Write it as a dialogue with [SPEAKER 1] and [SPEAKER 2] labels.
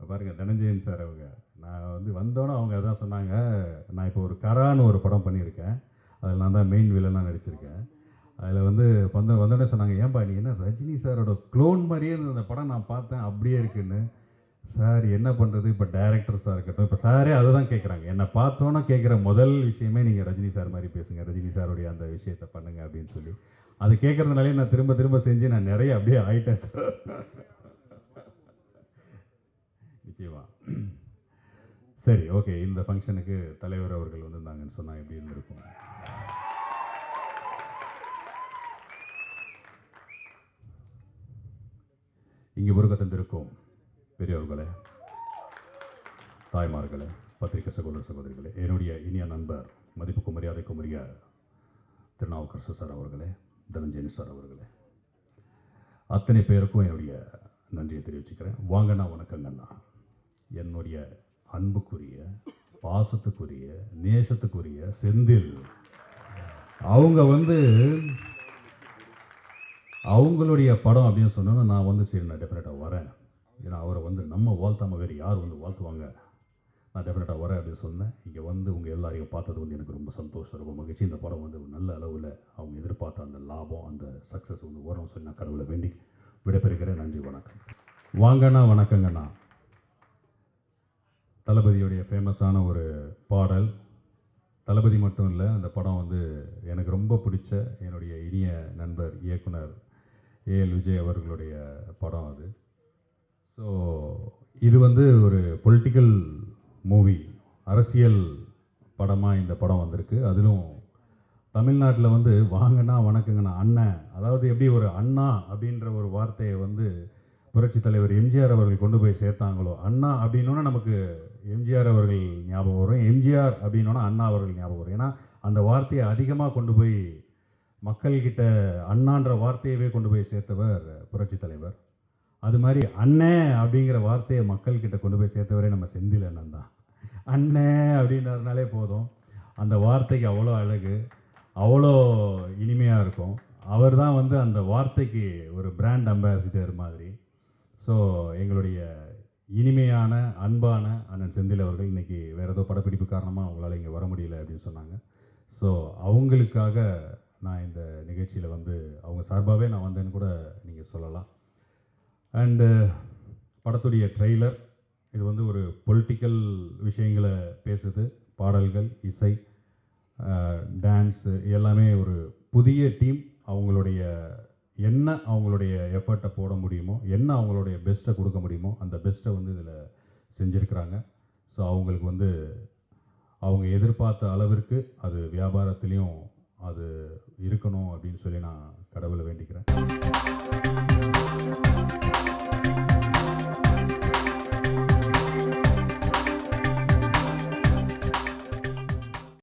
[SPEAKER 1] பாருங்கள் தனஞ்சயன் சார் அவங்க. நான் வந்து வந்தோன்னே அவங்க அதான் சொன்னாங்க, நான் இப்போ ஒரு கரான்னு ஒரு படம் பண்ணியிருக்கேன், அதில் நான் தான் மெயின் வில்லனாக நடிச்சிருக்கேன். அதில் வந்து வந்தோடனே சொன்னாங்க, ஏன்பா நீ என்ன ரஜினி சாரோட க்ளோன் மாதிரியே இருந்தது அந்த படம், நான் பார்த்தேன் அப்படியே இருக்குன்னு. சார் என்ன பண்ணுறது, இப்போ டைரக்டர்ஸாக இருக்கட்டும், இப்போ சாரே அதை தான் கேட்குறாங்க. என்னை பார்த்தோன்னே கேட்குற முதல் விஷயமே நீங்கள் ரஜினி சார் மாதிரி பேசுங்க, ரஜினி சாருடைய அந்த விஷயத்தை பண்ணுங்க அப்படின்னு சொல்லி. அது கேட்குறதுனாலே நான் திரும்ப திரும்ப செஞ்சு நான் நிறைய அப்படியே ஆயிட்டேன் சார். நிச்சயமா. சரி, ஓகே. இந்த ஃபங்க்ஷனுக்கு தலைவர் அவர்கள் வந்திருந்தாங்கன்னு சொன்னால் எப்படி இருந்திருக்கும்? இங்கே வருகை தந்திருக்கும் பெரியவர்களே, தாய்மார்களே, பத்திரிகை சகோதர சகோதரிகளே, என்னுடைய இனிய நண்பர், மதிப்புக்கும் மரியாதைக்கும் உரிய திருநாவுக்கரசு சார் அவர்களே, தனஞ்சயன் சார் அவர்களே, அத்தனை பேருக்கும் என்னுடைய நன்றியை தெரிவிச்சுக்கிறேன். வாங்கண்ணா, வணக்கங்கண்ணா. என்னுடைய அன்புக்குரிய, பாசத்துக்குரிய, நேசத்துக்குரிய செந்தில் அவங்க வந்து அவங்களுடைய படம் அப்படின்னு சொன்னோன்னா நான் வந்து சரி நான் டெஃபினட்டாக வரேன். ஏன்னா அவரை வந்து நம்ம வாழ்த்தாமல் வேறு யார் வந்து வாழ்த்துவாங்க, நான் டெஃபினட்டாக வரேன் அப்படின்னு சொன்னேன். இங்கே வந்து உங்கள் எல்லாரையும் பார்த்தது வந்து எனக்கு ரொம்ப சந்தோஷம், ரொம்ப மகிழ்ச்சி. இந்த படம் வந்து ஒரு நல்ல அளவில் அவங்க எதிர்பார்த்த அந்த லாபம், அந்த சக்ஸஸ் வந்து வரணும்னு சொல்லி நான் கடவுளை வேண்டி விடைபெறுகிறேன். நன்றி, வணக்கம். வாங்கண்ணா, வணக்கங்கண்ணா. தளபதியுடைய ஃபேமஸான ஒரு பாடல். தளபதி மட்டும் இல்லை, அந்த படம் வந்து எனக்கு ரொம்ப பிடிச்ச என்னுடைய இனிய நண்பர் இயக்குனர் ஏஎல் விஜய் அவர்களுடைய படம் அது. ஸோ இது வந்து ஒரு பொலிட்டிக்கல் மூவி, அரசியல் படமாக இந்த படம் வந்திருக்கு. அதிலும் தமிழ்நாட்டில் வந்து வாங்கண்ணா வணக்கங்கண்ணா, அண்ணன், அதாவது எப்படி ஒரு அண்ணா அப்படின்ற ஒரு வார்த்தையை வந்து புரட்சி தலைவர் எம்ஜிஆர் அவர்கள் கொண்டு போய் சேர்த்தாங்களோ, அண்ணா அப்படின்னோன்னா நமக்கு எம்ஜிஆர் அவர்கள் ஞாபகம் வரும், எம்ஜிஆர் அப்படின்னோன்னா அண்ணா அவர்கள் ஞாபகம் வரும். ஏன்னா அந்த வார்த்தையை அதிகமாக கொண்டு போய் மக்கள்கிட்ட அண்ணான்ற வார்த்தையவே கொண்டு போய் சேர்த்தவர் புரட்சி தலைவர். அது மாதிரி அண்ணே அப்படிங்கிற வார்த்தையை மக்கள்கிட்ட கொண்டு போய் சேர்த்தவரே நம்ம செந்தில் அண்ணன் தான். அண்ணே அப்படின்றதுனாலே போதும், அந்த வார்த்தைக்கு அவ்வளோ அழகு, அவ்வளோ இனிமையாக இருக்கும். அவர் தான் வந்து அந்த வார்த்தைக்கு ஒரு பிராண்ட் அம்பாசிடர் மாதிரி. ஸோ எங்களுடைய இனிமையான அன்பான அண்ணன் செந்தில் அவர்கள் இன்றைக்கி வேறு ஏதோ படப்பிடிப்பு காரணமாக அவங்களால இங்கே வர முடியல அப்படின்னு சொன்னாங்க. ஸோ அவங்களுக்காக நான் இந்த நிகழ்ச்சியில் வந்து அவங்க சார்பாகவே நான் வந்தேன்னு கூட நீங்கள் சொல்லலாம். அண்டு படத்துடைய ட்ரெய்லர் இது வந்து ஒரு பொலிட்டிக்கல் விஷயங்களை பேசுது. பாடல்கள், இசை, டான்ஸு எல்லாமே ஒரு புதிய டீம் அவங்களுடைய என்ன அவங்களுடைய எஃபர்ட்டை போட முடியுமோ, என்ன அவங்களுடைய பெஸ்ட்டை கொடுக்க முடியுமோ அந்த பெஸ்ட்டை வந்து இதில் செஞ்சுருக்கிறாங்க. ஸோ அவங்களுக்கு வந்து அவங்க எதிர்பார்த்த அளவிற்கு அது வியாபாரத்துலேயும் அது இருக்கணும் அப்படின்னு சொல்லி நான்